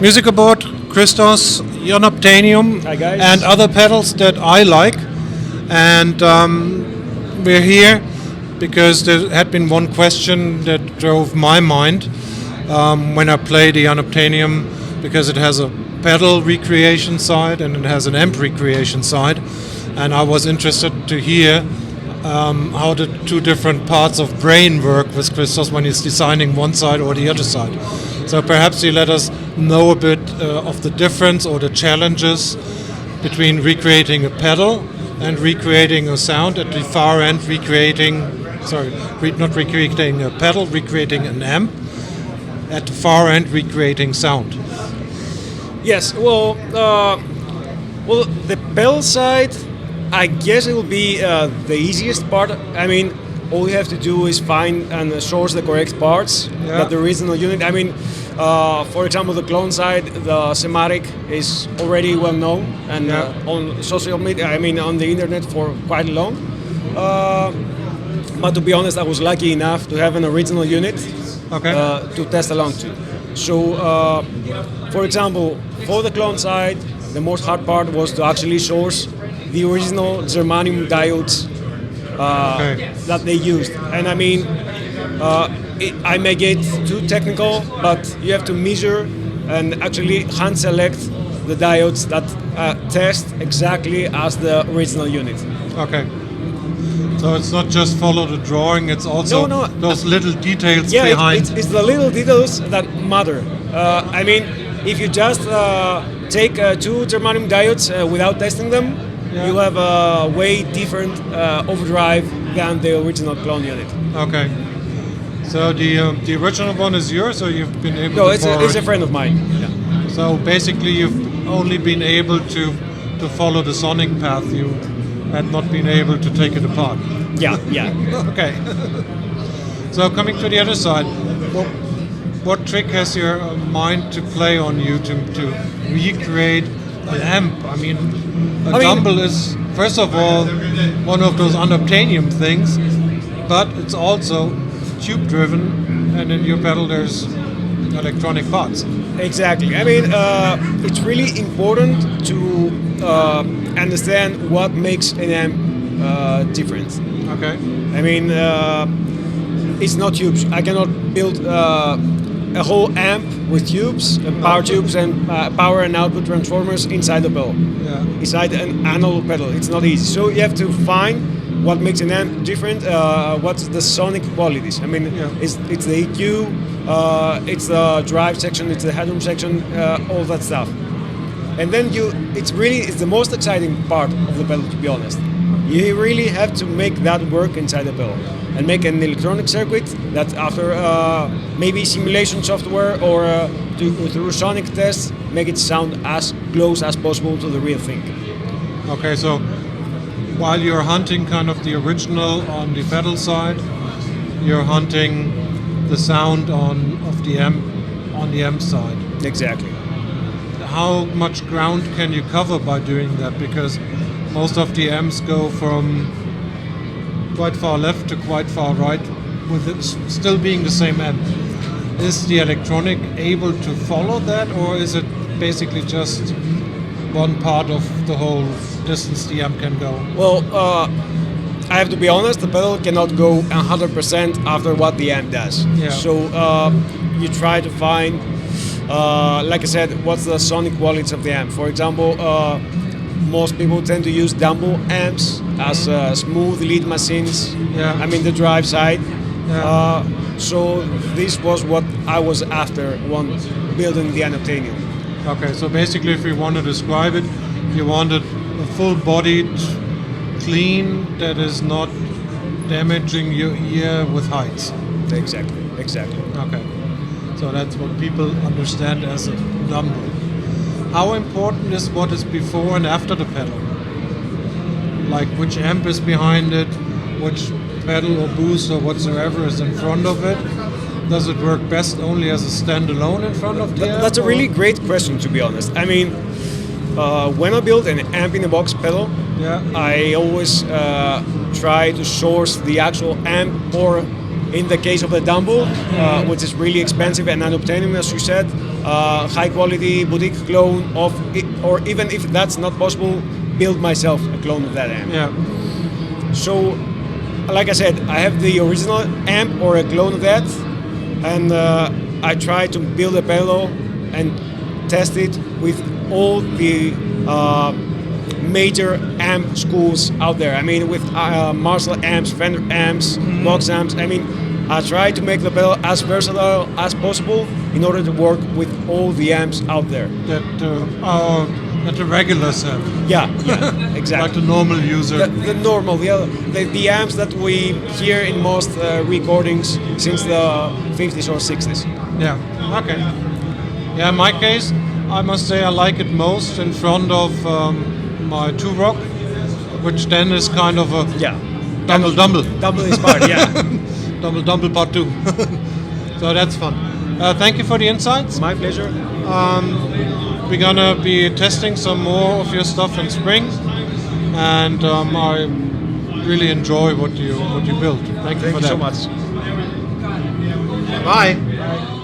Musiker-Board, Christos, Unobtainium, Hi guys. and other pedals that I like. And we're here because there had been one question that drove my mind when I play the Unobtainium, because it has a pedal recreation side and it has an amp recreation side. And I was interested to hear how the two different parts of brain work with Christos when he's designing one side or the other side. So perhaps you let us know a bit of the difference or the challenges between recreating a pedal and recreating a sound. At the far end, not recreating a pedal, recreating an amp. At the far end, recreating sound. Yes, well, the pedal side, I guess it will be the easiest part. I mean, all you have to do is find and source the correct parts that the original unit. I mean, for example, the clone side, the schematic is already well known and on social media. I mean, on the internet for quite long. But to be honest, I was lucky enough to have an original unit to test along to. So, for example, for the clone side, the most hard part was to actually source the original germanium diodes that they used. And I mean, I may get too technical, but you have to measure and actually hand select the diodes that test exactly as the original unit. Okay. So it's not just follow the drawing, it's also those little details behind. It's the little details that matter. I mean, if you just take two germanium diodes without testing them, you have a way different overdrive than the original clone unit. Okay. So the original one is yours, or you've been able to borrow it's a friend of mine. Yeah. So basically you've only been able to follow the sonic path. You had not been able to take it apart. Yeah. Okay. So coming to the other side, what trick has your mind to play on you to recreate an amp? I mean, a dumble is, first of all, one of those unobtainium things, but it's also tube driven, and in your pedal there's electronic parts. Exactly. I mean, it's really important to understand what makes an amp different. Okay. I mean, it's not tubes. I cannot build a whole amp with tubes, power tubes, and power and output transformers inside the pedal. Yeah. Inside an analog pedal. It's not easy. So you have to find what makes an amp different. What's the sonic qualities? I mean, it's the EQ, it's the drive section, it's the headroom section, all that stuff. And then it's the most exciting part of the pedal, to be honest. You really have to make that work inside the pedal and make an electronic circuit that after maybe simulation software or through sonic tests, make it sound as close as possible to the real thing. Okay, so while you're hunting kind of the original on the pedal side, you're hunting the sound of the amp on the amp side. Exactly. How much ground can you cover by doing that? Because most of the amps go from quite far left to quite far right, with it still being the same amp. Is the electronic able to follow that, or is it basically just one part of the whole distance the amp can go? Well, I have to be honest, the pedal cannot go 100% after what the amp does. Yeah. So you try to find, like I said, what's the sonic qualities of the amp. For example, most people tend to use Dumble amps as smooth lead machines. Yeah. I mean the drive side. Yeah. So this was what I was after when building the Unobtainium. Okay, so basically if you want to describe it, you wanted a full-bodied, clean, that is not damaging your ear with heights. Exactly. Okay, so that's what people understand as a Dumble. How important is what is before and after the pedal? Like which amp is behind it, which pedal or boost or whatsoever is in front of it? Does it work best only as a standalone in front of the amp? That's a really great question, to be honest. I mean, when I build an amp-in-a-box pedal, I always try to source the actual amp or In the case of the Dumble, which is really expensive and unobtainium, as you said, high quality boutique clone of it, or even if that's not possible, build myself a clone of that amp. Yeah. So, like I said, I have the original amp or a clone of that, and I try to build a pedal and test it with all the major amp schools out there. I mean, with Marshall amps, Fender amps, Vox amps. I mean, I try to make the pedal as versatile as possible in order to work with all the amps out there. That the regulars have. Yeah, exactly. Like the normal user. The normal, the amps that we hear in most recordings since the 50s or 60s. Yeah, okay. Yeah, in my case, I must say I like it most in front of my 2-rock, which then is kind of a dumble. Double inspired, yeah. Dumble part 2. So that's fun. Thank you for the insights. My pleasure. We're gonna be testing some more of your stuff in spring, and I really enjoy what you built. Thank you for that. Thank you so much. Bye.